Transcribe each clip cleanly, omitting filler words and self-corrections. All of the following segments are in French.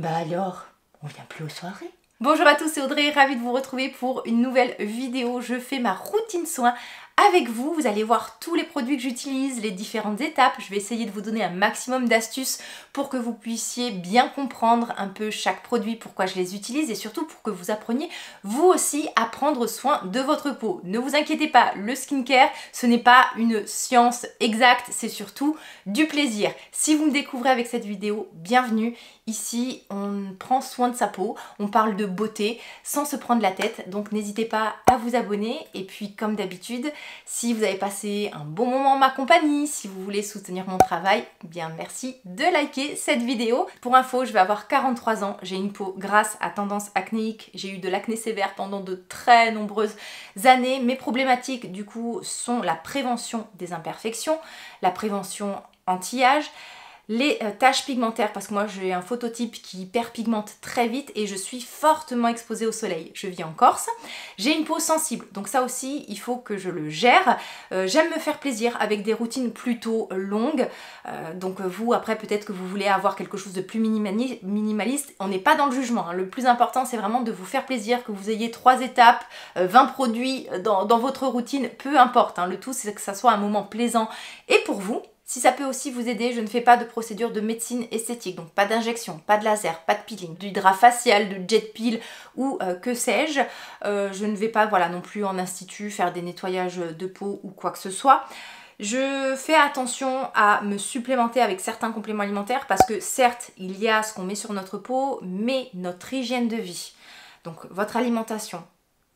Bah alors, on vient plus aux soirées? Bonjour à tous, c'est Audrey, ravie de vous retrouver pour une nouvelle vidéo. Je fais ma routine soin avec vous. Vous allez voir tous les produits que j'utilise, les différentes étapes. Je vais essayer de vous donner un maximum d'astuces pour que vous puissiez bien comprendre un peu chaque produit, pourquoi je les utilise et surtout pour que vous appreniez vous aussi à prendre soin de votre peau. Ne vous inquiétez pas, le skincare, ce n'est pas une science exacte, c'est surtout du plaisir. Si vous me découvrez avec cette vidéo, bienvenue. Ici, on prend soin de sa peau, on parle de beauté sans se prendre la tête, donc n'hésitez pas à vous abonner. Et puis comme d'habitude, si vous avez passé un bon moment en ma compagnie, si vous voulez soutenir mon travail, bien merci de liker cette vidéo. Pour info, je vais avoir 43 ans, j'ai une peau grasse à tendance acnéique, j'ai eu de l'acné sévère pendant de très nombreuses années. Mes problématiques du coup sont la prévention des imperfections, la prévention anti-âge, les taches pigmentaires parce que moi j'ai un phototype qui hyperpigmente très vite et je suis fortement exposée au soleil. Je vis en Corse, j'ai une peau sensible donc ça aussi il faut que je le gère. J'aime me faire plaisir avec des routines plutôt longues, donc vous après peut-être que vous voulez avoir quelque chose de plus minimaliste, on n'est pas dans le jugement, hein. Le plus important c'est vraiment de vous faire plaisir, que vous ayez 3 étapes, 20 produits dans votre routine, peu importe, hein. Le tout c'est que ça soit un moment plaisant et pour vous. Si ça peut aussi vous aider, je ne fais pas de procédure de médecine esthétique, donc pas d'injection, pas de laser, pas de peeling, d'hydrat facial, de jet peel ou que sais-je. Je ne vais pas non plus en institut faire des nettoyages de peau ou quoi que ce soit. Je fais attention à me supplémenter avec certains compléments alimentaires parce que certes, il y a ce qu'on met sur notre peau, mais notre hygiène de vie, donc votre alimentation,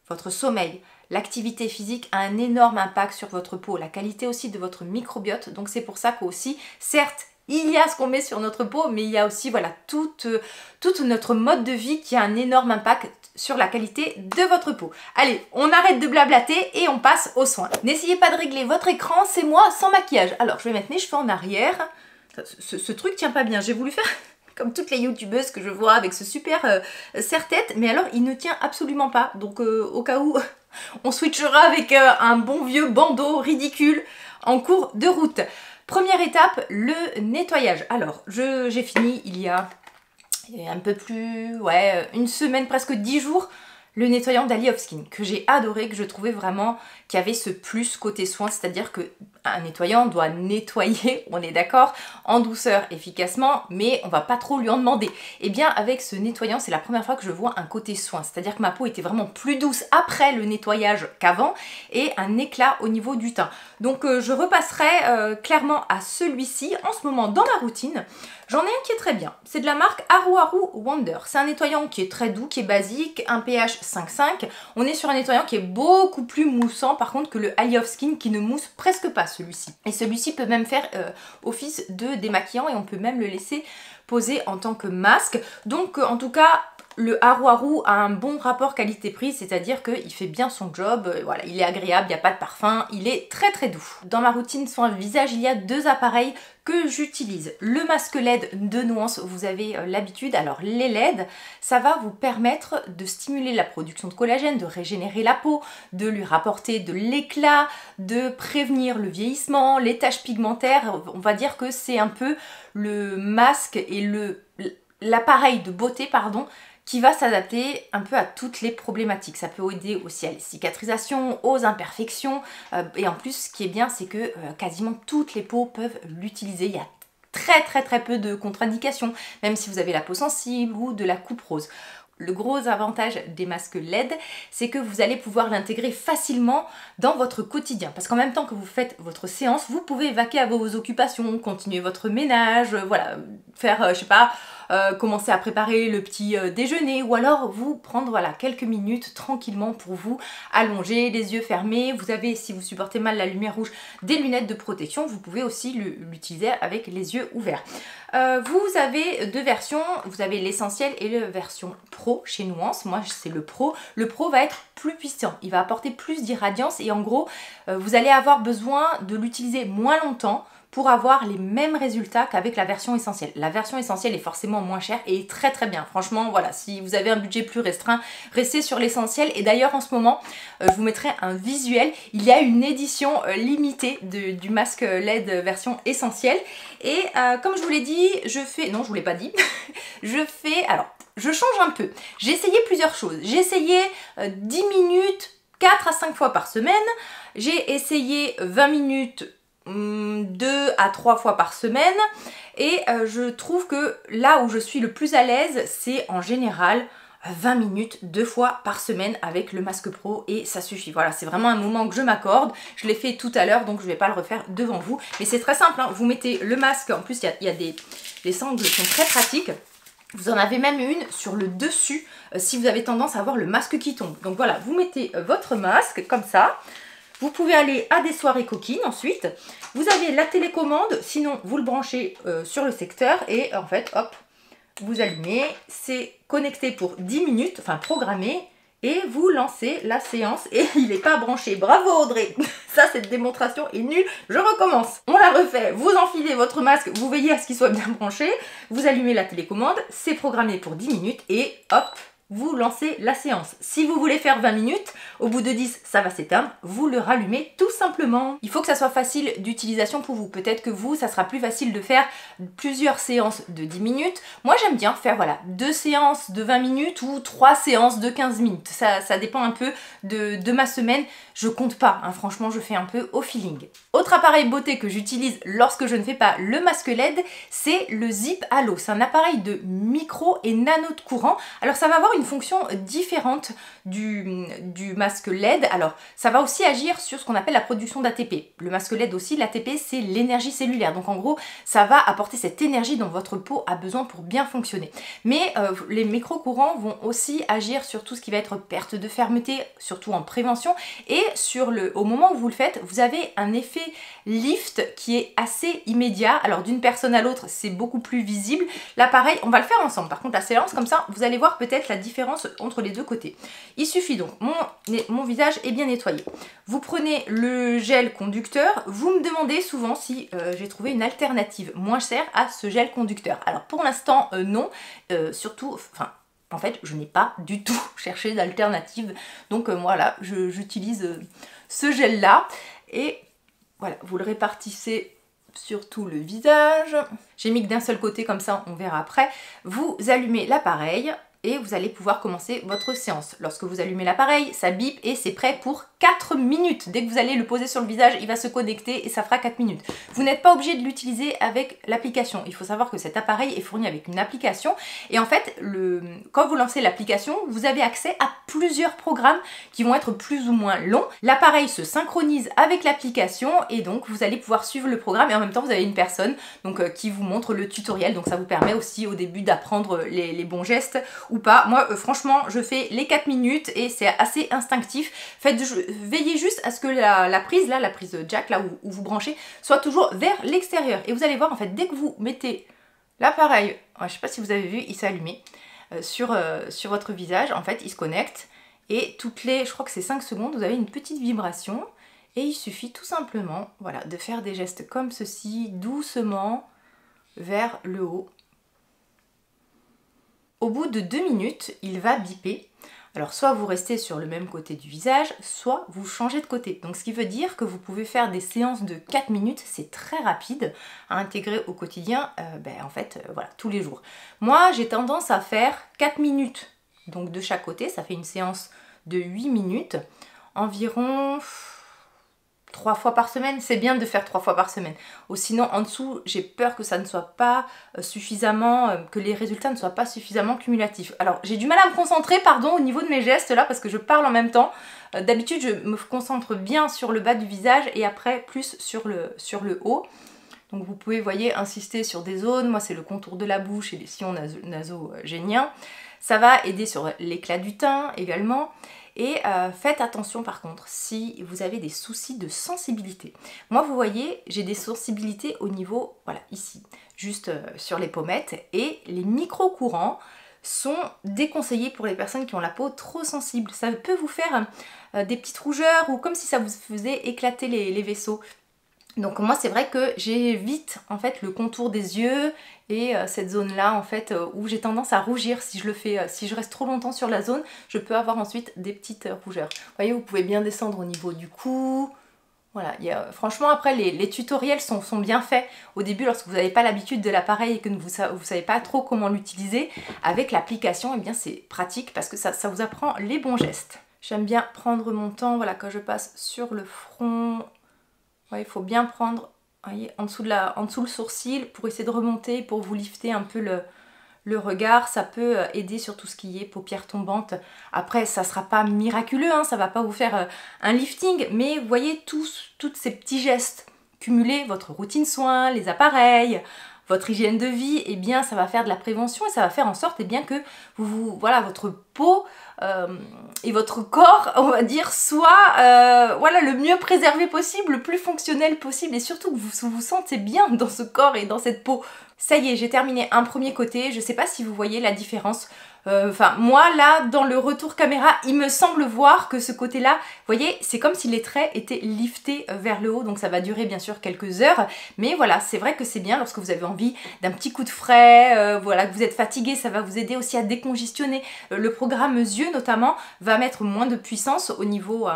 votre sommeil, l'activité physique a un énorme impact sur votre peau, la qualité aussi de votre microbiote. Donc c'est pour ça qu'aussi, certes, il y a ce qu'on met sur notre peau, mais il y a aussi toute notre mode de vie qui a un énorme impact sur la qualité de votre peau. Allez, on arrête de blablater et on passe aux soins. N'essayez pas de régler votre écran, c'est moi sans maquillage. Alors je vais mettre mes cheveux en arrière. Ce truc tient pas bien, j'ai voulu faire comme toutes les youtubeuses que je vois avec ce super serre-tête, mais alors il ne tient absolument pas. Donc au cas où, on switchera avec un bon vieux bandeau ridicule en cours de route. Première étape, le nettoyage. Alors, j'ai fini il y a un peu plus, une semaine, presque 10 jours, le nettoyant d'Ali of Skin, que j'ai adoré, que je trouvais vraiment qu'il y avait ce plus côté soin, c'est-à-dire qu'un nettoyant doit nettoyer, on est d'accord, en douceur, efficacement, mais on va pas trop lui en demander. Et bien avec ce nettoyant, c'est la première fois que je vois un côté soin, c'est-à-dire que ma peau était vraiment plus douce après le nettoyage qu'avant, et un éclat au niveau du teint. Donc je repasserai clairement à celui-ci en ce moment dans ma routine. J'en ai un qui est très bien, c'est de la marque Aru Aru Wonder. C'est un nettoyant qui est très doux, qui est basique, un pH 5,5. On est sur un nettoyant qui est beaucoup plus moussant par contre que le Ali of Skin qui ne mousse presque pas celui-ci. Et celui-ci peut même faire office de démaquillant et on peut même le laisser poser en tant que masque. Donc en tout cas, le Aru Aru a un bon rapport qualité-prix, c'est-à-dire qu'il fait bien son job, voilà, il est agréable, il n'y a pas de parfum, il est très très doux. Dans ma routine soin visage, il y a 2 appareils que j'utilise. Le masque LED de Nuance, vous avez l'habitude. Alors les LED, ça va vous permettre de stimuler la production de collagène, de régénérer la peau, de lui rapporter de l'éclat, de prévenir le vieillissement, les taches pigmentaires. On va dire que c'est un peu le masque et l'appareil de beauté, pardon, qui va s'adapter un peu à toutes les problématiques. Ça peut aider aussi à la cicatrisation, aux imperfections. Et en plus, ce qui est bien, c'est que quasiment toutes les peaux peuvent l'utiliser. Il y a très peu de contre-indications, même si vous avez la peau sensible ou de la coupe rose. Le gros avantage des masques LED, c'est que vous allez pouvoir l'intégrer facilement dans votre quotidien. Parce qu'en même temps que vous faites votre séance, vous pouvez vaquer à vos occupations, continuer votre ménage, voilà, faire, je sais pas, commencer à préparer le petit déjeuner ou alors vous prendre quelques minutes tranquillement pour vous allonger, les yeux fermés. Vous avez, si vous supportez mal la lumière rouge, des lunettes de protection. Vous pouvez aussi l'utiliser avec les yeux ouverts. Vous avez 2 versions, vous avez l'essentiel et la version pro chez Nuance. Moi c'est le pro. Le pro va être plus puissant, il va apporter plus d'irradiance et en gros vous allez avoir besoin de l'utiliser moins longtemps pour avoir les mêmes résultats qu'avec la version essentielle. La version essentielle est forcément moins chère et est très bien. Franchement, voilà, si vous avez un budget plus restreint, restez sur l'essentiel. Et d'ailleurs, en ce moment, je vous mettrai un visuel. Il y a une édition limitée du masque LED version essentielle. Et comme je vous l'ai dit, non, je vous l'ai pas dit, je change un peu. J'ai essayé plusieurs choses. J'ai essayé 10 minutes 4 à 5 fois par semaine. J'ai essayé 20 minutes 2 à 3 fois par semaine. Et je trouve que là où je suis le plus à l'aise, c'est en général 20 minutes 2 fois par semaine avec le masque pro et ça suffit. Voilà, c'est vraiment un moment que je m'accorde. Je l'ai fait tout à l'heure, donc je ne vais pas le refaire devant vous. Mais c'est très simple, hein. Vous mettez le masque, en plus il y a les sangles sont très pratiques. Vous en avez même une sur le dessus si vous avez tendance à avoir le masque qui tombe. Donc voilà, vous mettez votre masque comme ça. Vous pouvez aller à des soirées coquines ensuite. Vous avez la télécommande, sinon vous le branchez sur le secteur et en fait, hop, vous allumez. C'est connecté pour 10 minutes, enfin programmé. Et vous lancez la séance et il n'est pas branché. Bravo Audrey. Ça, cette démonstration est nulle. Je recommence. On la refait. Vous enfilez votre masque, vous veillez à ce qu'il soit bien branché. Vous allumez la télécommande. C'est programmé pour 10 minutes et hop, vous lancez la séance. Si vous voulez faire 20 minutes, au bout de 10, ça va s'éteindre. Vous le rallumez tout simplement. Il faut que ça soit facile d'utilisation pour vous. Peut-être que vous, ça sera plus facile de faire plusieurs séances de 10 minutes. Moi, j'aime bien faire, voilà, 2 séances de 20 minutes ou 3 séances de 15 minutes. Ça dépend un peu de ma semaine. Je compte pas, hein. Franchement, je fais un peu au feeling. Autre appareil beauté que j'utilise lorsque je ne fais pas le masque LED, c'est le Zip Halo. C'est un appareil de micro et nano de courant. Alors, ça va avoir une fonction différente du masque LED. Alors, ça va aussi agir sur ce qu'on appelle la production d'ATP. Le masque LED aussi, l'ATP, c'est l'énergie cellulaire. Donc, en gros, ça va apporter cette énergie dont votre peau a besoin pour bien fonctionner. Mais les micro-courants vont aussi agir sur tout ce qui va être perte de fermeté, surtout en prévention. Et au moment où vous le faites, vous avez un effet lift qui est assez immédiat. Alors, d'une personne à l'autre, c'est beaucoup plus visible. Là, pareil, on va le faire ensemble. Par contre, la séance, comme ça, vous allez voir peut-être la différence entre les deux côtés. Il suffit donc, mon visage est bien nettoyé. Vous prenez le gel conducteur. Vous me demandez souvent si j'ai trouvé une alternative moins chère à ce gel conducteur. Alors, pour l'instant, non. Surtout, en fait, je n'ai pas du tout cherché d'alternative. Donc voilà, j'utilise ce gel-là. Et voilà, vous le répartissez sur tout le visage. J'ai mis que d'un seul côté, comme ça on verra après. Vous allumez l'appareil et vous allez pouvoir commencer votre séance. Lorsque vous allumez l'appareil, ça bip et c'est prêt pour 4 minutes. Dès que vous allez le poser sur le visage, il va se connecter et ça fera 4 minutes. Vous n'êtes pas obligé de l'utiliser avec l'application. Il faut savoir que cet appareil est fourni avec une application et en fait, quand vous lancez l'application, vous avez accès à plusieurs programmes qui vont être plus ou moins longs. L'appareil se synchronise avec l'application et donc vous allez pouvoir suivre le programme et en même temps vous avez une personne donc, qui vous montre le tutoriel. Donc ça vous permet aussi au début d'apprendre les bons gestes ou pas. Moi, franchement, je fais les 4 minutes et c'est assez instinctif. Veillez juste à ce que la prise jack, là où vous branchez, soit toujours vers l'extérieur. Et vous allez voir, en fait, dès que vous mettez l'appareil, je ne sais pas si vous avez vu, il s'est allumé sur votre visage. En fait, il se connecte et toutes les, je crois que c'est 5 secondes, vous avez une petite vibration. Et il suffit tout simplement, voilà, de faire des gestes comme ceci, doucement, vers le haut. Au bout de 2 minutes, il va biper. Alors soit vous restez sur le même côté du visage, soit vous changez de côté. Donc ce qui veut dire que vous pouvez faire des séances de 4 minutes, c'est très rapide à intégrer au quotidien, voilà, tous les jours. Moi, j'ai tendance à faire 4 minutes, donc de chaque côté, ça fait une séance de 8 minutes, environ 3 fois par semaine. C'est bien de faire 3 fois par semaine. Ou sinon, en dessous, j'ai peur que ça ne soit pas suffisamment, que les résultats ne soient pas suffisamment cumulatifs. Alors, j'ai du mal à me concentrer, pardon, au niveau de mes gestes là, parce que je parle en même temps. D'habitude, je me concentre bien sur le bas du visage et après, plus sur le haut. Donc, vous pouvez, voyez, insister sur des zones. Moi, c'est le contour de la bouche et les sillons nasogéniens. Ça va aider sur l'éclat du teint également. Et faites attention par contre si vous avez des soucis de sensibilité. Moi vous voyez, j'ai des sensibilités au niveau, voilà, ici, juste sur les pommettes. Et les micro-courants sont déconseillés pour les personnes qui ont la peau trop sensible. Ça peut vous faire des petites rougeurs ou comme si ça vous faisait éclater les vaisseaux. Donc moi c'est vrai que j'évite en fait le contour des yeux et cette zone là en fait où j'ai tendance à rougir si je le fais, si je reste trop longtemps sur la zone, je peux avoir ensuite des petites rougeurs. Vous voyez, vous pouvez bien descendre au niveau du cou. Voilà, franchement après les tutoriels sont bien faits au début lorsque vous n'avez pas l'habitude de l'appareil et que vous savez pas trop comment l'utiliser. Avec l'application, eh bien c'est pratique parce que ça vous apprend les bons gestes. J'aime bien prendre mon temps, voilà, quand je passe sur le front. Ouais, il faut bien prendre, voyez, en dessous le sourcil pour essayer de remonter, pour vous lifter un peu le regard. Ça peut aider sur tout ce qui est paupières tombantes. Après, ça sera pas miraculeux, hein, ça va pas vous faire un lifting, mais vous voyez tous ces petits gestes cumulés, votre routine soins, les appareils, votre hygiène de vie, eh bien ça va faire de la prévention et ça va faire en sorte eh bien, que voilà, votre peau et votre corps, on va dire, soit voilà, le mieux préservé possible, le plus fonctionnel possible et surtout que vous vous sentez bien dans ce corps et dans cette peau. Ça y est, j'ai terminé un premier côté, je sais pas si vous voyez la différence. Enfin, moi là, dans le retour caméra, il me semble voir que ce côté-là, vous voyez, c'est comme si les traits étaient liftés vers le haut, donc ça va durer bien sûr quelques heures, mais voilà, c'est vrai que c'est bien lorsque vous avez envie d'un petit coup de frais, voilà, que vous êtes fatigué, ça va vous aider aussi à décongestionner. Le programme yeux notamment va mettre moins de puissance au niveau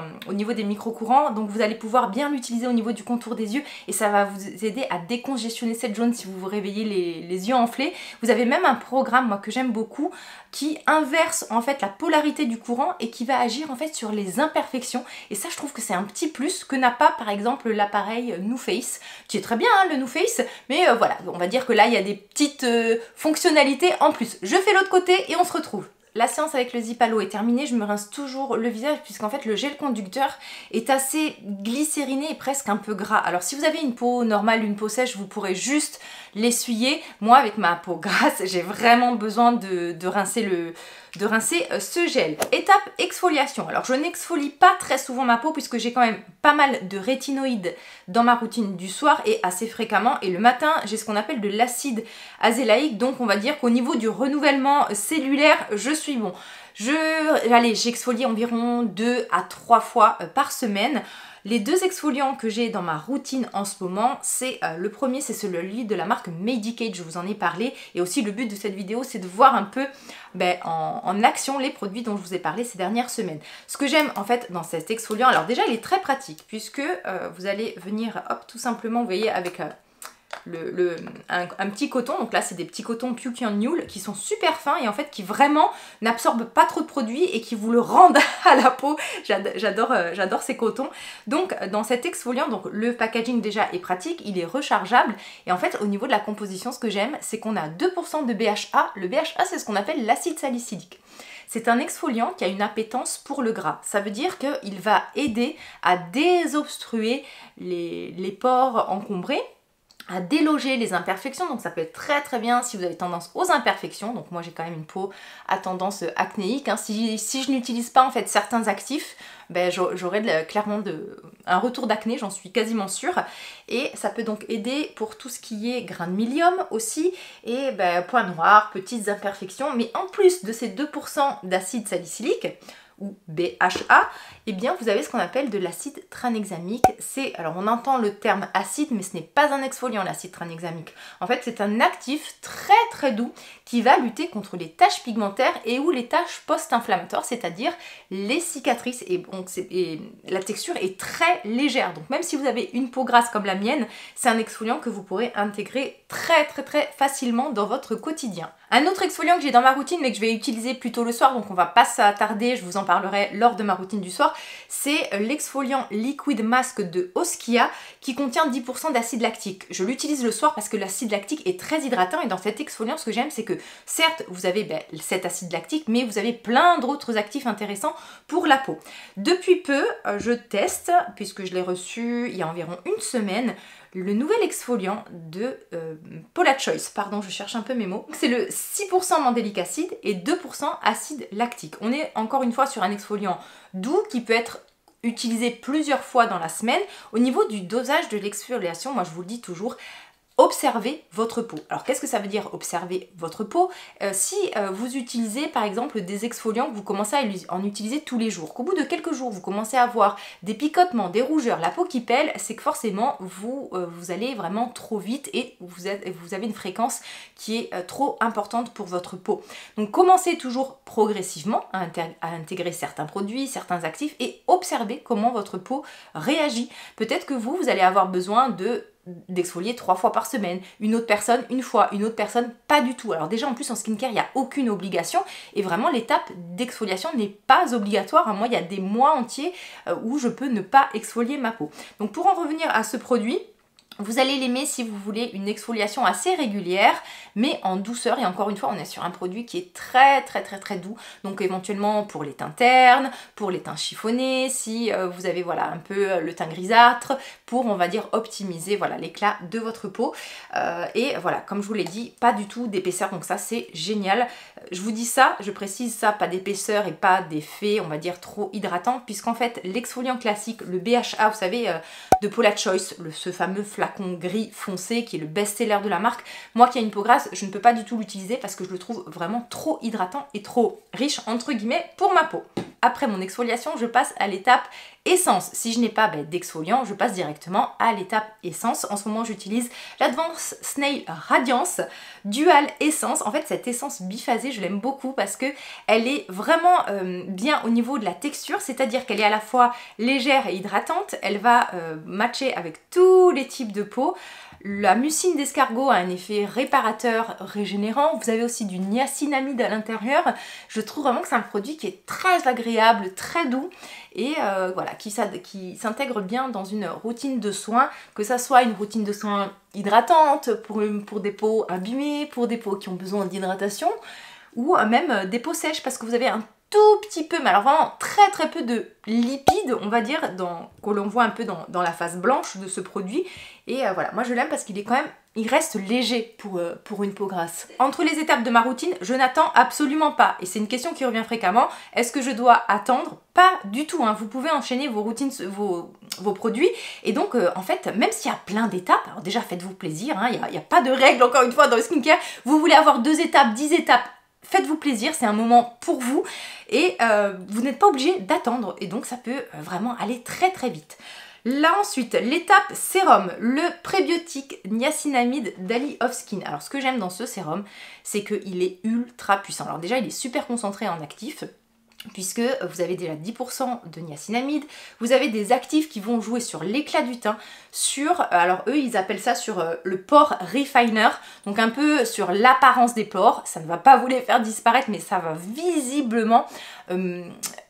des micro-courants, donc vous allez pouvoir bien l'utiliser au niveau du contour des yeux et ça va vous aider à décongestionner cette zone si vous vous réveillez les yeux enflés. Vous avez même un programme, moi, que j'aime beaucoup, qui inverse en fait la polarité du courant et qui va agir en fait sur les imperfections, et ça je trouve que c'est un petit plus que n'a pas par exemple l'appareil NuFace, qui est très bien hein, le NuFace, mais voilà, on va dire que là il y a des petites fonctionnalités en plus. Je fais l'autre côté et on se retrouve. La séance avec le Zipalo est terminée, je me rince toujours le visage puisqu'en fait le gel conducteur est assez glycériné et presque un peu gras. Alors si vous avez une peau normale, une peau sèche, vous pourrez juste l'essuyer. Moi avec ma peau grasse, j'ai vraiment besoin de rincer ce gel. Étape exfoliation. Alors je n'exfolie pas très souvent ma peau puisque j'ai quand même pas mal de rétinoïdes dans ma routine du soir et assez fréquemment, et le matin j'ai ce qu'on appelle de l'acide azélaïque, donc on va dire qu'au niveau du renouvellement cellulaire je suis bon. J'exfolie environ 2 à 3 fois par semaine. Les deux exfoliants que j'ai dans ma routine en ce moment, c'est le premier, c'est celui de la marque Medik8, je vous en ai parlé, et aussi le but de cette vidéo c'est de voir un peu en action les produits dont je vous ai parlé ces dernières semaines. Ce que j'aime en fait dans cet exfoliant, alors déjà il est très pratique puisque vous allez venir, hop, tout simplement, vous voyez, avec un petit coton, donc là c'est des petits cotons Puke and Newell qui sont super fins et en fait qui vraiment n'absorbent pas trop de produits et qui vous le rendent à la peau. J'adore ces cotons. Donc dans cet exfoliant, donc le packaging déjà est pratique, il est rechargeable, et en fait au niveau de la composition, ce que j'aime c'est qu'on a 2% de BHA. Le BHA c'est ce qu'on appelle l'acide salicylique. C'est un exfoliant qui a une appétence pour le gras. Ça veut dire qu'il va aider à désobstruer les pores encombrés, à déloger les imperfections, donc ça peut être très très bien si vous avez tendance aux imperfections. Donc moi j'ai quand même une peau à tendance acnéique, hein. Si je n'utilise pas en fait certains actifs, j'aurai clairement un retour d'acné, j'en suis quasiment sûre, et ça peut donc aider pour tout ce qui est grains de milium aussi, et points noirs, petites imperfections, mais en plus de ces 2% d'acide salicylique, ou BHA, eh bien vous avez ce qu'on appelle de l'acide tranexamique. Alors on entend le terme acide, mais ce n'est pas un exfoliant l'acide tranexamique. En fait c'est un actif très très doux qui va lutter contre les taches pigmentaires et ou les taches post-inflammatoires, c'est-à-dire les cicatrices, et la texture est très légère. Donc même si vous avez une peau grasse comme la mienne, c'est un exfoliant que vous pourrez intégrer très très très facilement dans votre quotidien. Un autre exfoliant que j'ai dans ma routine mais que je vais utiliser plutôt le soir, donc on va pas s'attarder, je vous en parlerai lors de ma routine du soir, c'est l'exfoliant Liquid Mask de Oskia qui contient 10% d'acide lactique. Je l'utilise le soir parce que l'acide lactique est très hydratant, et dans cet exfoliant ce que j'aime c'est que certes vous avez cet acide lactique, mais vous avez plein d'autres actifs intéressants pour la peau. Depuis peu je teste, puisque je l'ai reçu il y a environ une semaine, le nouvel exfoliant de Paula Choice, pardon je cherche un peu mes mots. C'est le 6% mandélique acide et 2% acide lactique. On est encore une fois sur un exfoliant doux qui peut être utilisé plusieurs fois dans la semaine. Au niveau du dosage de l'exfoliation, moi je vous le dis toujours, observez votre peau. Alors qu'est-ce que ça veut dire observer votre peau? Si vous utilisez par exemple des exfoliants que vous commencez à en utiliser tous les jours, qu'au bout de quelques jours vous commencez à avoir des picotements, des rougeurs, la peau qui pèle, c'est que forcément vous allez vraiment trop vite et vous avez une fréquence qui est trop importante pour votre peau. Donc commencez toujours progressivement à intégrer certains produits, certains actifs et observez comment votre peau réagit. Peut-être que vous allez avoir besoin d'exfolier 3 fois par semaine, une autre personne une fois, une autre personne pas du tout. Alors déjà en plus en skincare il n'y a aucune obligation et vraiment l'étape d'exfoliation n'est pas obligatoire. Moi il y a des mois entiers où je peux ne pas exfolier ma peau. Donc pour en revenir à ce produit, vous allez l'aimer si vous voulez une exfoliation assez régulière, mais en douceur. Et encore une fois, on est sur un produit qui est très doux. Donc éventuellement pour les teints ternes, pour les teints chiffonnés, si vous avez voilà un peu le teint grisâtre, pour on va dire optimiser voilà l'éclat de votre peau. Et voilà, comme je vous l'ai dit, pas du tout d'épaisseur. Donc ça c'est génial. Je vous dis ça, je précise ça, pas d'épaisseur et pas d'effet, on va dire trop hydratant, puisqu'en fait l'exfoliant classique, le BHA, vous savez, de Paula Choice, ce fameux flacon gris foncé qui est le best-seller de la marque. Moi qui ai une peau grasse, je ne peux pas du tout l'utiliser parce que je le trouve vraiment trop hydratant et trop riche entre guillemets pour ma peau. Après mon exfoliation, je passe à l'étape essence. Si je n'ai pas d'exfoliant, je passe directement à l'étape essence. En ce moment, j'utilise l'Advanced Snail Radiance Dual Essence. En fait, cette essence biphasée, je l'aime beaucoup parce que elle est vraiment bien au niveau de la texture, c'est-à-dire qu'elle est à la fois légère et hydratante. Elle va matcher avec tous les types de peau. La mucine d'escargot a un effet réparateur, régénérant. Vous avez aussi du niacinamide à l'intérieur. Je trouve vraiment que c'est un produit qui est très agréable, très doux et voilà, qui s'intègre bien dans une routine de soins, que ça soit une routine de soins hydratante pour des peaux abîmées, pour des peaux qui ont besoin d'hydratation ou même des peaux sèches parce que vous avez un tout petit peu, mais alors vraiment très peu de lipides, on va dire, que l'on voit un peu dans la face blanche de ce produit. Et voilà, moi je l'aime parce qu'il est quand même, il reste léger pour une peau grasse. Entre les étapes de ma routine, je n'attends absolument pas. Et c'est une question qui revient fréquemment. Est-ce que je dois attendre? Pas du tout, hein. Vous pouvez enchaîner vos routines, vos produits. Et donc, en fait, même s'il y a plein d'étapes, alors déjà faites-vous plaisir, hein. Il n'y a pas de règle, encore une fois, dans le skincare. Vous voulez avoir 2 étapes, 10 étapes, faites-vous plaisir, c'est un moment pour vous et vous n'êtes pas obligé d'attendre et donc ça peut vraiment aller très vite. Là ensuite, l'étape sérum, le prébiotique niacinamide d'Ali of Skin. Alors ce que j'aime dans ce sérum, c'est qu'il est ultra puissant. Alors déjà, il est super concentré en actifs, puisque vous avez déjà 10% de niacinamide, vous avez des actifs qui vont jouer sur l'éclat du teint, alors eux ils appellent ça sur le pore refiner, donc un peu sur l'apparence des pores, ça ne va pas vous les faire disparaître, mais ça va visiblement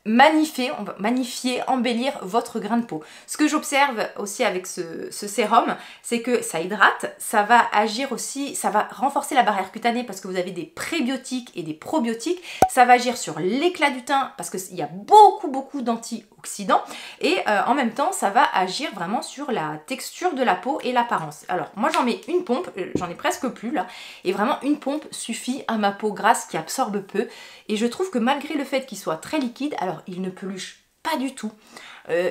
magnifier, embellir votre grain de peau. Ce que j'observe aussi avec ce sérum, c'est que ça hydrate, ça va agir aussi, ça va renforcer la barrière cutanée parce que vous avez des prébiotiques et des probiotiques, ça va agir sur l'éclat du teint parce qu'il y a beaucoup d'antioxydants et en même temps ça va agir vraiment sur la texture de la peau et l'apparence. Alors moi j'en mets une pompe, j'en ai presque plus là, et vraiment une pompe suffit à ma peau grasse qui absorbe peu et je trouve que malgré le fait qu'il soit très liquide, alors il ne peluche pas du tout,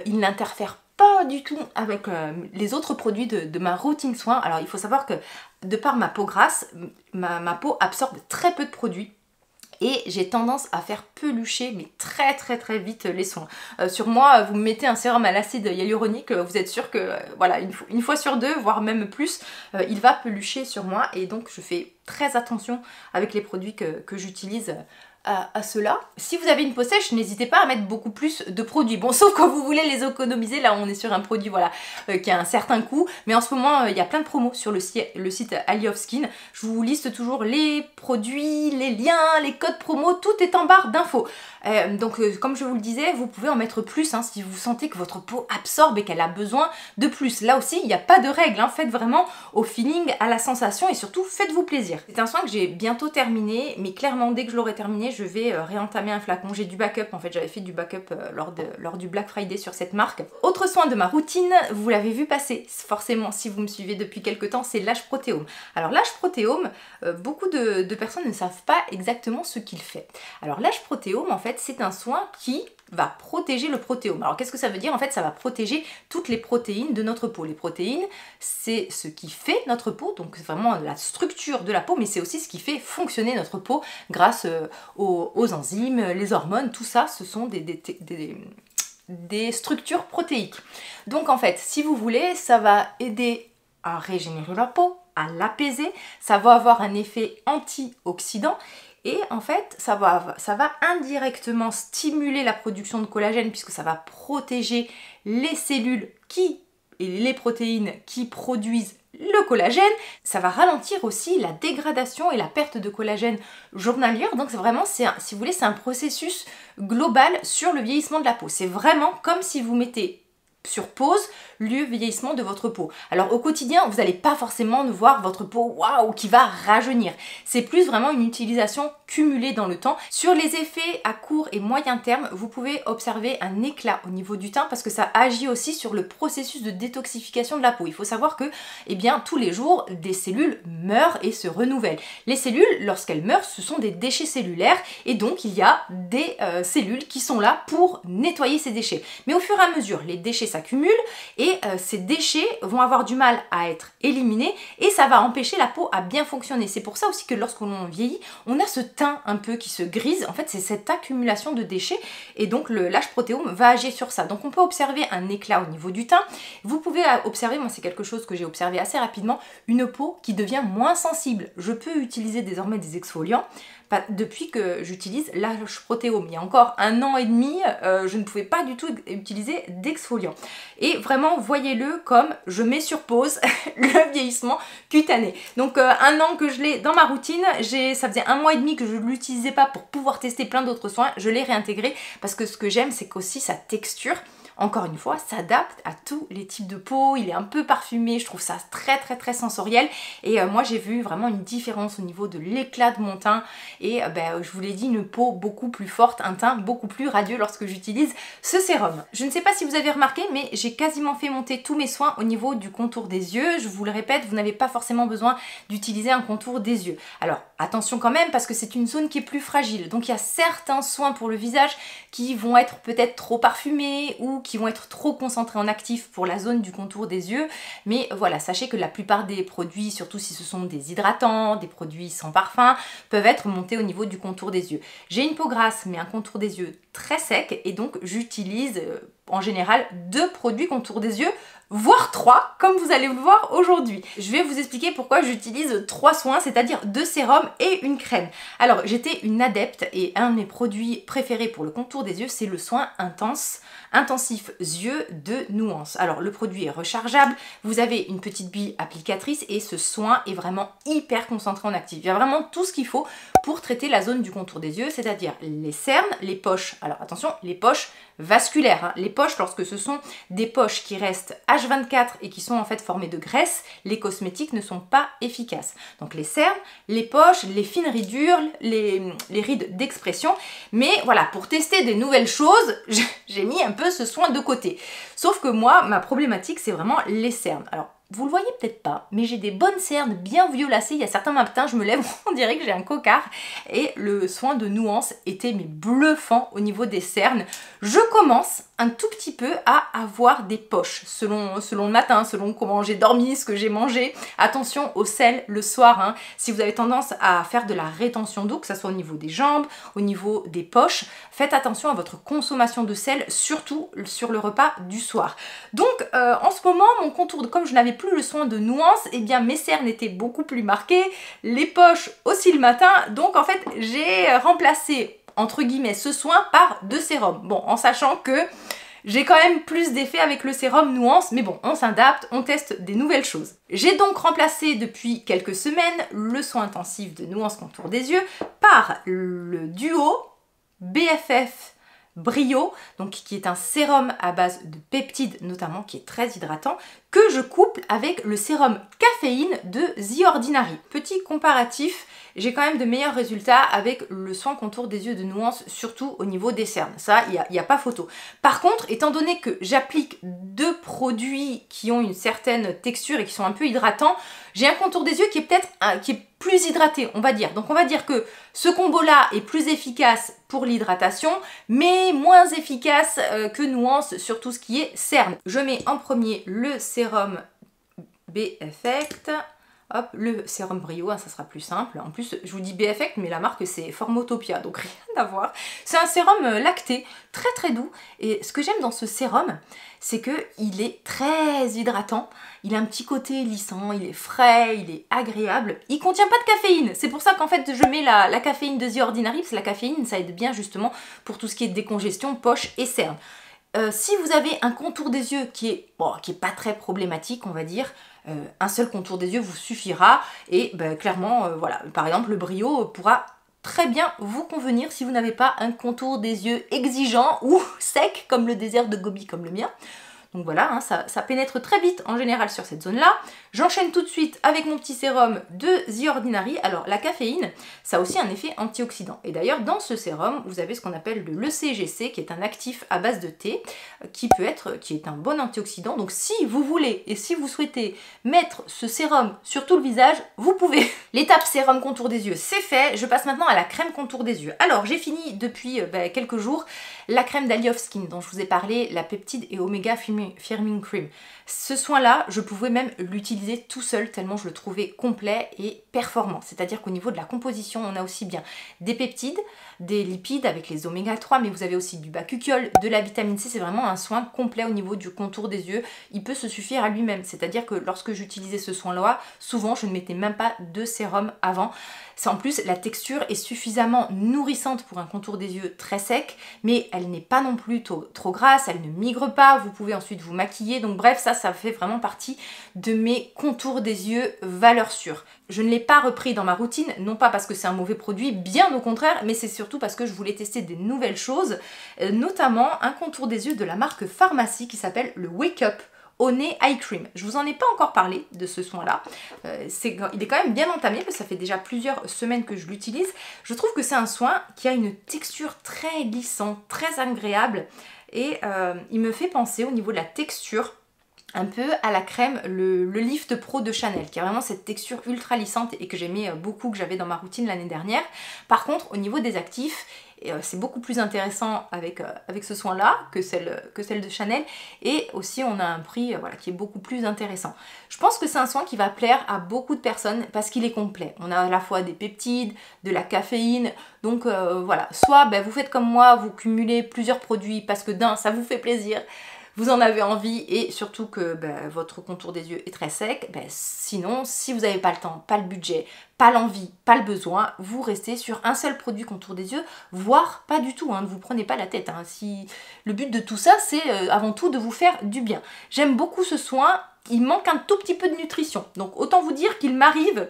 il n'interfère pas du tout avec les autres produits de ma routine soin. Alors il faut savoir que de par ma peau grasse, ma peau absorbe très peu de produits. Et j'ai tendance à faire pelucher mais très vite les soins. Sur moi, vous me mettez un sérum à l'acide hyaluronique, vous êtes sûr que voilà, une fois sur 2, voire même plus, il va pelucher sur moi. Et donc je fais très attention avec les produits que j'utilise à cela. Si vous avez une peau sèche, n'hésitez pas à mettre beaucoup plus de produits. Bon, sauf quand vous voulez les économiser, là on est sur un produit voilà, qui a un certain coût, mais en ce moment il y a plein de promos sur le site Ali of Skin. Je vous liste toujours les produits, les liens, les codes promo, tout est en barre d'infos. Donc comme je vous le disais, vous pouvez en mettre plus hein, si vous sentez que votre peau absorbe et qu'elle a besoin de plus. Là aussi, il n'y a pas de règle, hein. Faites vraiment au feeling, à la sensation et surtout faites-vous plaisir. C'est un soin que j'ai bientôt terminé, mais clairement dès que je l'aurai terminé, je vais réentamer un flacon. J'ai du backup, en fait j'avais fait du backup lors du Black Friday sur cette marque. Autre soin de ma routine, vous l'avez vu passer forcément si vous me suivez depuis quelques temps, c'est l'Age Protéome. Alors l'Age Protéome, beaucoup de personnes ne savent pas exactement ce qu'il fait. Alors l'Age Protéome en fait c'est un soin qui va protéger le protéome. Alors qu'est-ce que ça veut dire? En fait, ça va protéger toutes les protéines de notre peau. Les protéines, c'est ce qui fait notre peau, donc c'est vraiment la structure de la peau, mais c'est aussi ce qui fait fonctionner notre peau grâce aux enzymes, les hormones, tout ça, ce sont des structures protéiques. Donc en fait, si vous voulez, ça va aider à régénérer la peau, à l'apaiser, ça va avoir un effet antioxydant. Et en fait, ça va indirectement stimuler la production de collagène puisque ça va protéger les cellules et les protéines qui produisent le collagène. Ça va ralentir aussi la dégradation et la perte de collagène journalière. Donc c'est vraiment, si vous voulez, c'est un processus global sur le vieillissement de la peau. C'est vraiment comme si vous mettez sur pause le vieillissement de votre peau. Alors au quotidien, vous n'allez pas forcément voir votre peau waouh qui va rajeunir. C'est plus vraiment une utilisation cumulée dans le temps. Sur les effets à court et moyen terme, vous pouvez observer un éclat au niveau du teint parce que ça agit aussi sur le processus de détoxification de la peau. Il faut savoir que, eh bien, tous les jours, des cellules meurent et se renouvellent. Les cellules, lorsqu'elles meurent, ce sont des déchets cellulaires et donc il y a des cellules qui sont là pour nettoyer ces déchets. Mais au fur et à mesure, les déchets s'accumulent et ces déchets vont avoir du mal à être éliminés et ça va empêcher la peau à bien fonctionner. C'est pour ça aussi que lorsqu'on vieillit, on a ce teint un peu qui se grise. En fait, c'est cette accumulation de déchets et donc l'H-protéome va agir sur ça. Donc on peut observer un éclat au niveau du teint. Vous pouvez observer, moi c'est quelque chose que j'ai observé assez rapidement, une peau qui devient moins sensible. Je peux utiliser désormais des exfoliants depuis que j'utilise l'H-protéome. Il y a encore 1 an et demi, je ne pouvais pas du tout utiliser d'exfoliant. Et vraiment, voyez-le comme je mets sur pause le vieillissement cutané. Donc 1 an que je l'ai dans ma routine, ça faisait 1 mois et demi que je ne l'utilisais pas pour pouvoir tester plein d'autres soins. Je l'ai réintégré parce que ce que j'aime, c'est qu'aussi sa texture, encore une fois, s'adapte à tous les types de peau. Il est un peu parfumé, je trouve ça très sensoriel. Et moi, j'ai vu vraiment une différence au niveau de l'éclat de mon teint. Et je vous l'ai dit, une peau beaucoup plus forte, un teint beaucoup plus radieux lorsque j'utilise ce sérum. Je ne sais pas si vous avez remarqué, mais j'ai quasiment fait monter tous mes soins au niveau du contour des yeux. Je vous le répète, vous n'avez pas forcément besoin d'utiliser un contour des yeux. Alors, attention quand même, parce que c'est une zone qui est plus fragile. Donc, il y a certains soins pour le visage qui vont être peut-être trop parfumés ou qui vont être trop concentrés en actif pour la zone du contour des yeux. Mais voilà, sachez que la plupart des produits, surtout si ce sont des hydratants, des produits sans parfum, peuvent être montés au niveau du contour des yeux. J'ai une peau grasse, mais un contour des yeux très sec, et donc j'utilise en général 2 produits contour des yeux, voire 3, comme vous allez le voir aujourd'hui. Je vais vous expliquer pourquoi j'utilise 3 soins, c'est-à-dire 2 sérums et une crème. Alors, j'étais une adepte et un de mes produits préférés pour le contour des yeux, c'est le soin intensif yeux de Nuance. Alors, le produit est rechargeable, vous avez une petite bille applicatrice et ce soin est vraiment hyper concentré en actif. Il y a vraiment tout ce qu'il faut pour traiter la zone du contour des yeux, c'est-à-dire les cernes, les poches. Alors, attention, les poches vasculaires, hein. Les poches, lorsque ce sont des poches qui restent H24 et qui sont en fait formées de graisse, les cosmétiques ne sont pas efficaces. Donc les cernes, les poches, les fines ridures, les rides d'expression. Mais voilà, pour tester des nouvelles choses, j'ai mis un peu ce soin de côté. Sauf que moi, ma problématique, c'est vraiment les cernes. Alors, vous le voyez peut-être pas, mais j'ai des bonnes cernes bien violacées. Il y a certains matins, je me lève, on dirait que j'ai un cocard. Et le soin de Nuance était mais bluffant au niveau des cernes. Je commence un tout petit peu à avoir des poches, selon le matin, selon comment j'ai dormi, ce que j'ai mangé. Attention au sel le soir, hein. Si vous avez tendance à faire de la rétention d'eau, que ce soit au niveau des jambes, au niveau des poches, faites attention à votre consommation de sel, surtout sur le repas du soir. Donc en ce moment, mon contour, comme je n'avais plus le soin de Nuance, et bien mes cernes étaient beaucoup plus marquées, les poches aussi le matin, donc en fait j'ai remplacé entre guillemets ce soin par 2 sérums. Bon, en sachant que j'ai quand même plus d'effet avec le sérum Nuance, mais bon, on s'adapte, on teste des nouvelles choses. J'ai donc remplacé depuis quelques semaines le soin intensif de Nuance Contour des yeux par le duo BFF Brio, donc qui est un sérum à base de peptides notamment, qui est très hydratant, que je couple avec le sérum caféine de The Ordinary. Petit comparatif, j'ai quand même de meilleurs résultats avec le soin contour des yeux de Nuance, surtout au niveau des cernes. Ça, il n'y a pas photo. Par contre, étant donné que j'applique 2 produits qui ont une certaine texture et qui sont un peu hydratants, j'ai un contour des yeux qui est peut-être plus hydraté, on va dire. Donc on va dire que ce combo-là est plus efficace pour l'hydratation, mais moins efficace que Nuance sur tout ce qui est cerne. Je mets en premier le sérum B-Effect. Hop, le sérum Brio, hein, ça sera plus simple. En plus, je vous dis B-Effect, mais la marque c'est Formotopia, donc rien à voir. C'est un sérum lacté, très très doux. Et ce que j'aime dans ce sérum, c'est que il est très hydratant. Il a un petit côté lissant, il est frais, il est agréable. Il contient pas de caféine. C'est pour ça qu'en fait, je mets la caféine de The Ordinary, parce que la caféine, ça aide bien justement pour tout ce qui est décongestion, poche et cerne. Si vous avez un contour des yeux qui est pas très problématique, on va dire, un seul contour des yeux vous suffira et clairement, voilà, par exemple le Brio pourra très bien vous convenir si vous n'avez pas un contour des yeux exigeant ou sec comme le désert de Gobi comme le mien. Donc voilà, hein, ça pénètre très vite en général sur cette zone-là. J'enchaîne tout de suite avec mon petit sérum de The Ordinary. Alors la caféine, ça a aussi un effet antioxydant. Et d'ailleurs dans ce sérum, vous avez ce qu'on appelle le CGC, qui est un actif à base de thé, qui est un bon antioxydant. Donc si vous voulez et si vous souhaitez mettre ce sérum sur tout le visage, vous pouvez. L'étape sérum contour des yeux, c'est fait. Je passe maintenant à la crème contour des yeux. Alors j'ai fini depuis quelques jours la crème d'Ali of Skin dont je vous ai parlé, la peptide et oméga Firming Cream. Ce soin-là, je pouvais même l'utiliser tout seul tellement je le trouvais complet et performant. C'est-à-dire qu'au niveau de la composition, on a aussi bien des peptides, des lipides avec les oméga 3, mais vous avez aussi du bakuchiol, de la vitamine C. C'est vraiment un soin complet au niveau du contour des yeux. Il peut se suffire à lui-même. C'est-à-dire que lorsque j'utilisais ce soin-là, souvent je ne mettais même pas de sérum avant. En plus, la texture est suffisamment nourrissante pour un contour des yeux très sec, mais elle n'est pas non plus trop grasse, elle ne migre pas, vous pouvez ensuite vous maquiller. Donc bref, ça fait vraiment partie de mes contours des yeux valeur sûre. Je ne l'ai pas repris dans ma routine, non pas parce que c'est un mauvais produit, bien au contraire, mais c'est surtout parce que je voulais tester des nouvelles choses, notamment un contour des yeux de la marque Pharmacy qui s'appelle le Wake Up au nez Eye Cream. Je vous en ai pas encore parlé de ce soin-là. Il est quand même bien entamé parce que ça fait déjà plusieurs semaines que je l'utilise. Je trouve que c'est un soin qui a une texture très lissante, très agréable et il me fait penser au niveau de la texture un peu à la crème, le Lift Pro de Chanel, qui a vraiment cette texture ultra lissante et que j'aimais beaucoup, que j'avais dans ma routine l'année dernière. Par contre, au niveau des actifs, c'est beaucoup plus intéressant avec ce soin-là que celle de Chanel. Et aussi, on a un prix qui est beaucoup plus intéressant. Je pense que c'est un soin qui va plaire à beaucoup de personnes parce qu'il est complet. On a à la fois des peptides, de la caféine. Donc voilà, soit vous faites comme moi, vous cumulez plusieurs produits parce que d'un, ça vous fait plaisir. Vous en avez envie et surtout que votre contour des yeux est très sec. Sinon, si vous n'avez pas le temps, pas le budget, pas l'envie, pas le besoin, vous restez sur un seul produit contour des yeux, voire pas du tout, hein, ne vous prenez pas la tête. Hein. Le but de tout ça, c'est avant tout de vous faire du bien. J'aime beaucoup ce soin, il manque un tout petit peu de nutrition. Donc autant vous dire qu'il m'arrive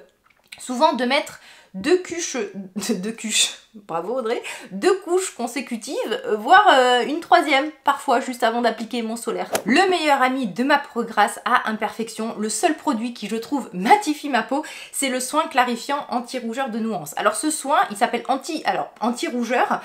souvent de mettre deux couches, bravo Audrey, 2 couches consécutives, voire une troisième parfois juste avant d'appliquer mon solaire. Le meilleur ami de ma peau grasse à imperfection, le seul produit qui je trouve matifie ma peau, c'est le soin clarifiant anti-rougeur de Nuance. Alors ce soin, il s'appelle anti-rougeur,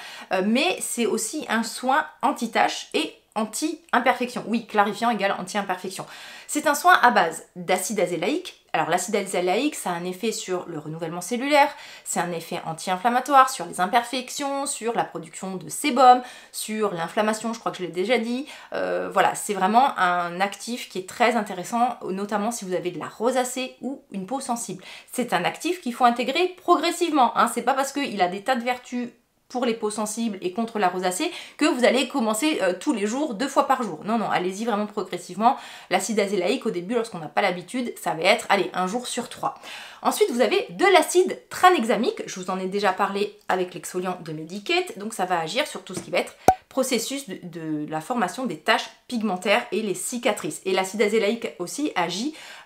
mais c'est aussi un soin anti-tache et anti-imperfection. Oui, clarifiant égale anti-imperfection. C'est un soin à base d'acide azélaïque. Alors l'acide azélaïque, ça a un effet sur le renouvellement cellulaire, c'est un effet anti-inflammatoire sur les imperfections, sur la production de sébum, sur l'inflammation, je crois que je l'ai déjà dit. Voilà, c'est vraiment un actif qui est très intéressant, notamment si vous avez de la rosacée ou une peau sensible. C'est un actif qu'il faut intégrer progressivement, hein. C'est pas parce qu'il a des tas de vertus pour les peaux sensibles et contre la rosacée que vous allez commencer tous les jours, 2 fois par jour. Non, non, allez-y vraiment progressivement. L'acide azélaïque, au début, lorsqu'on n'a pas l'habitude, ça va être, allez, 1 jour sur 3. Ensuite, vous avez de l'acide tranexamique. Je vous en ai déjà parlé avec l'exfoliant de Medik8. Donc, ça va agir sur tout ce qui va être processus de la formation des taches pigmentaires et les cicatrices. Et l'acide azélaïque aussi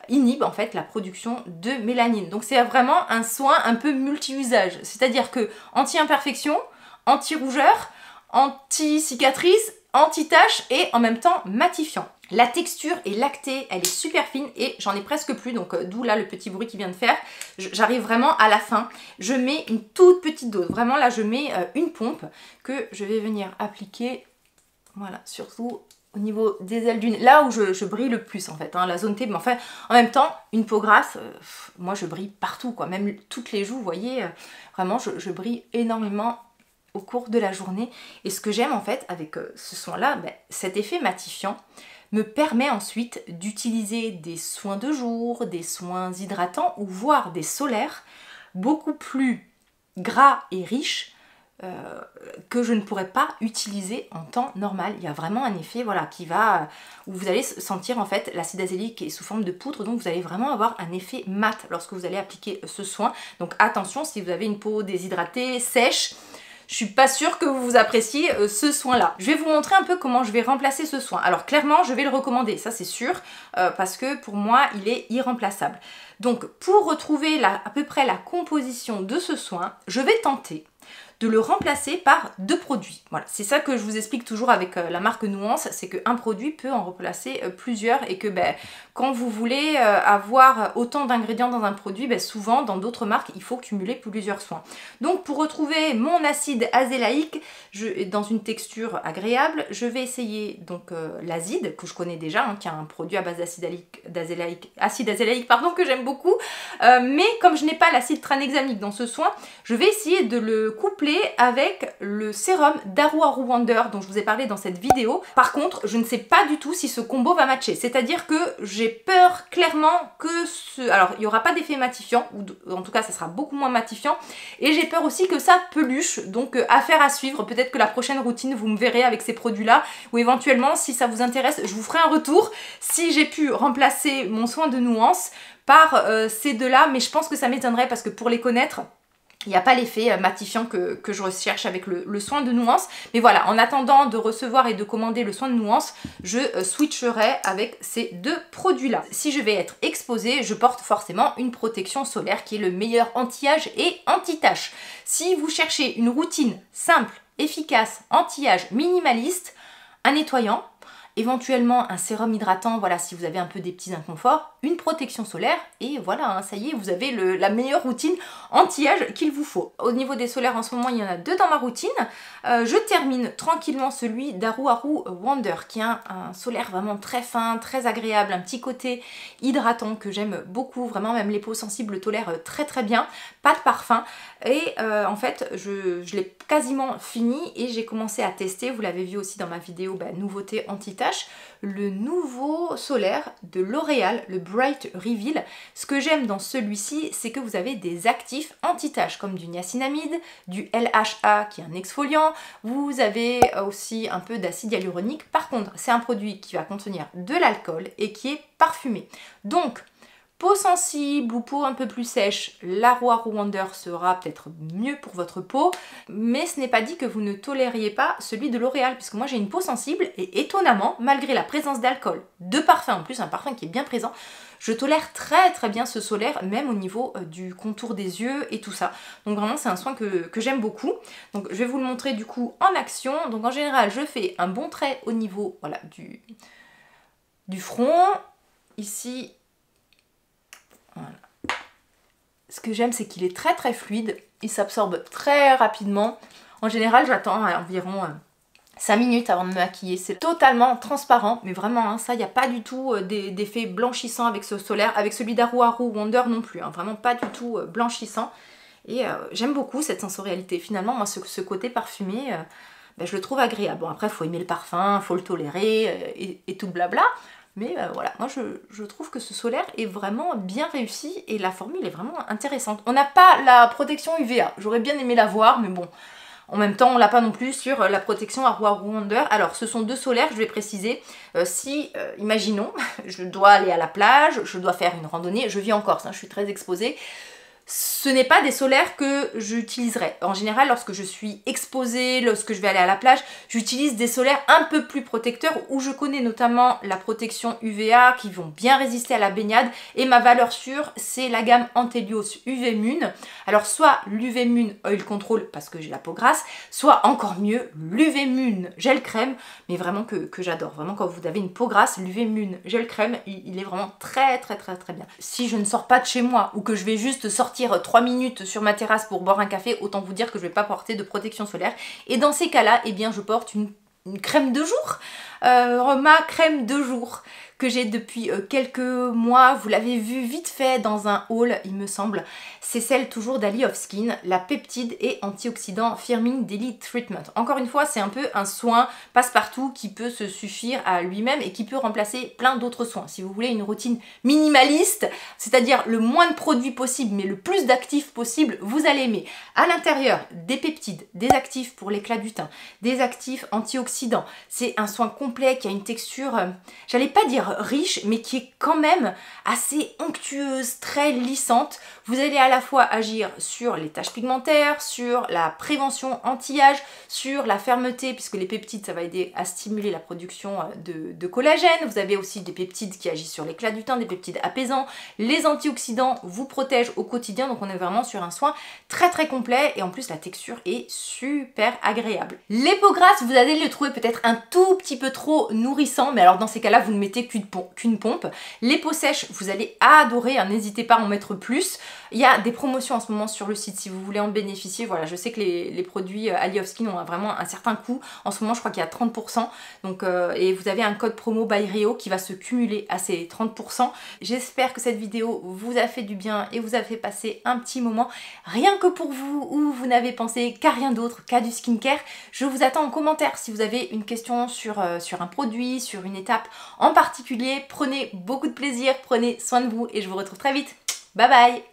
inhibe en fait la production de mélanine. Donc c'est vraiment un soin un peu multi-usage. C'est-à-dire que anti-imperfection, anti-rougeur, anti-cicatrice, anti-tache et en même temps matifiant. La texture est lactée, elle est super fine et j'en ai presque plus, donc d'où là le petit bruit qui vient de faire. J'arrive vraiment à la fin. Je mets une toute petite dose. Vraiment là je mets une pompe que je vais venir appliquer, voilà, surtout au niveau des ailes du nez, là où je brille le plus en fait, hein, la zone T, mais enfin en même temps, une peau grasse, moi je brille partout quoi, même toutes les joues, vous voyez, vraiment je brille énormément au cours de la journée. Et ce que j'aime en fait avec ce soin là, cet effet matifiant me permet ensuite d'utiliser des soins de jour, des soins hydratants ou voire des solaires beaucoup plus gras et riches que je ne pourrais pas utiliser en temps normal. Il y a vraiment un effet voilà, qui va, où vous allez sentir en fait l'acide azélique est sous forme de poudre, donc vous allez vraiment avoir un effet mat lorsque vous allez appliquer ce soin. Donc attention, si vous avez une peau déshydratée, sèche, je suis pas sûre que vous appréciez ce soin-là. Je vais vous montrer un peu comment je vais remplacer ce soin. Alors clairement, je vais le recommander, ça c'est sûr, parce que pour moi, il est irremplaçable. Donc pour retrouver à peu près la composition de ce soin, je vais tenter de le remplacer par 2 produits. Voilà, c'est ça que je vous explique toujours avec la marque Nuance, c'est qu'un produit peut en remplacer plusieurs et que quand vous voulez avoir autant d'ingrédients dans un produit, souvent dans d'autres marques, il faut cumuler plusieurs soins. Donc pour retrouver mon acide azélaïque dans une texture agréable, je vais essayer donc l'azide, que je connais déjà, hein, qui est un produit à base d'acide azélaïque, que j'aime beaucoup, mais comme je n'ai pas l'acide tranexamique dans ce soin, je vais essayer de le coupler avec le sérum d'Aru Aru Wonder dont je vous ai parlé dans cette vidéo. Par contre, je ne sais pas du tout si ce combo va matcher, c'est-à-dire que j'ai peur clairement que alors il n'y aura pas d'effet matifiant, ou en tout cas ça sera beaucoup moins matifiant, et j'ai peur aussi que ça peluche, donc affaire à suivre. Peut-être que la prochaine routine vous me verrez avec ces produits-là, ou éventuellement si ça vous intéresse, je vous ferai un retour si j'ai pu remplacer mon soin de Nuance par ces deux-là, mais je pense que ça m'étonnerait parce que pour les connaître, il n'y a pas l'effet matifiant que je recherche avec le soin de Nuance. Mais voilà, en attendant de recevoir et de commander le soin de Nuance, je switcherai avec ces 2 produits-là. Si je vais être exposée, je porte forcément une protection solaire qui est le meilleur anti-âge et anti-tache. Si vous cherchez une routine simple, efficace, anti-âge, minimaliste, un nettoyant, éventuellement un sérum hydratant, voilà, si vous avez un peu des petits inconforts, une protection solaire, et voilà, hein, ça y est, vous avez la meilleure routine anti-âge qu'il vous faut. Au niveau des solaires, en ce moment, il y en a 2 dans ma routine. Je termine tranquillement celui d'Aru Aru Wonder, qui est un solaire vraiment très fin, très agréable, un petit côté hydratant que j'aime beaucoup, vraiment, même les peaux sensibles le tolèrent très très bien, pas de parfum, et en fait, je l'ai quasiment fini, et j'ai commencé à tester, vous l'avez vu aussi dans ma vidéo, nouveauté anti-tache, le nouveau solaire de L'Oréal, le Bright Reveal. Ce que j'aime dans celui-ci, c'est que vous avez des actifs anti-taches comme du niacinamide, du LHA qui est un exfoliant, vous avez aussi un peu d'acide hyaluronique. Par contre, c'est un produit qui va contenir de l'alcool et qui est parfumé. Donc, peau sensible ou peau un peu plus sèche, l'Aru Aru Wonder sera peut-être mieux pour votre peau, mais ce n'est pas dit que vous ne tolériez pas celui de L'Oréal, puisque moi j'ai une peau sensible et étonnamment, malgré la présence d'alcool, de parfum en plus, un parfum qui est bien présent, je tolère très très bien ce solaire, même au niveau du contour des yeux et tout ça. Donc vraiment c'est un soin que j'aime beaucoup. Donc je vais vous le montrer du coup en action. Donc en général je fais un bon trait au niveau voilà, du front, ici. Voilà. Ce que j'aime, c'est qu'il est très très fluide, il s'absorbe très rapidement. En général, j'attends environ 5 minutes avant de me maquiller. C'est totalement transparent, mais vraiment, hein, ça, il n'y a pas du tout d'effet blanchissant avec ce solaire, avec celui d'Aru Aru Wonder non plus, hein, vraiment pas du tout blanchissant. Et j'aime beaucoup cette sensorialité. Finalement, moi, ce côté parfumé, je le trouve agréable. Bon, après, il faut aimer le parfum, il faut le tolérer et tout le blabla. Mais voilà, moi je trouve que ce solaire est vraiment bien réussi et la formule est vraiment intéressante. On n'a pas la protection UVA, j'aurais bien aimé la voir, mais bon, en même temps on l'a pas non plus sur la protection Aru Aru Wonder. Alors ce sont 2 solaires, je vais préciser, imaginons, je dois aller à la plage, je dois faire une randonnée, je vis en Corse, hein, je suis très exposée. Ce n'est pas des solaires que j'utiliserai. En général, lorsque je suis exposée, lorsque je vais aller à la plage, j'utilise des solaires un peu plus protecteurs où je connais notamment la protection UVA qui vont bien résister à la baignade. Et ma valeur sûre, c'est la gamme Antelios UV Mune. Alors soit l'UV Mune Oil Control parce que j'ai la peau grasse, soit encore mieux l'UV Mune Gel Crème, mais vraiment que j'adore. Vraiment quand vous avez une peau grasse, l'UV Mune Gel Crème, il est vraiment très très très très bien. Si je ne sors pas de chez moi ou que je vais juste sortir 3 minutes sur ma terrasse pour boire un café, autant vous dire que je ne vais pas porter de protection solaire. Et dans ces cas-là, eh bien, je porte une une crème de jour, ma crème de jour que j'ai depuis quelques mois, vous l'avez vu vite fait dans un haul il me semble, c'est celle toujours d'Ali of Skin, la peptide et antioxydant Firming Daily Treatment. Encore une fois, c'est un peu un soin passe-partout qui peut se suffire à lui-même et qui peut remplacer plein d'autres soins. Si vous voulez une routine minimaliste, c'est-à-dire le moins de produits possible mais le plus d'actifs possible, vous allez aimer. À l'intérieur, des peptides, des actifs pour l'éclat du teint, des actifs antioxydants. C'est un soin complet qui a une texture, j'allais pas dire riche, mais qui est quand même assez onctueuse, très lissante. Vous allez à la fois agir sur les taches pigmentaires, sur la prévention anti-âge, sur la fermeté, puisque les peptides, ça va aider à stimuler la production de collagène. Vous avez aussi des peptides qui agissent sur l'éclat du teint, des peptides apaisants. Les antioxydants vous protègent au quotidien, donc on est vraiment sur un soin très très complet, et en plus la texture est super agréable. Les peaux grasses, vous allez le trouver peut-être un tout petit peu trop nourrissant, mais alors dans ces cas-là, vous ne mettez qu'une pompe. Les peaux sèches, vous allez adorer, hein, n'hésitez pas à en mettre plus. Il y a des promotions en ce moment sur le site si vous voulez en bénéficier. Voilà, je sais que les produits Ali of Skin ont vraiment un certain coût. En ce moment, je crois qu'il y a 30%. Donc, et vous avez un code promo ByRio qui va se cumuler à ces 30%. J'espère que cette vidéo vous a fait du bien et vous a fait passer un petit moment rien que pour vous, où vous n'avez pensé qu'à rien d'autre qu'à du skincare. Je vous attends en commentaire si vous avez une question sur un produit, sur une étape en particulier. Prenez beaucoup de plaisir, prenez soin de vous et je vous retrouve très vite. Bye bye!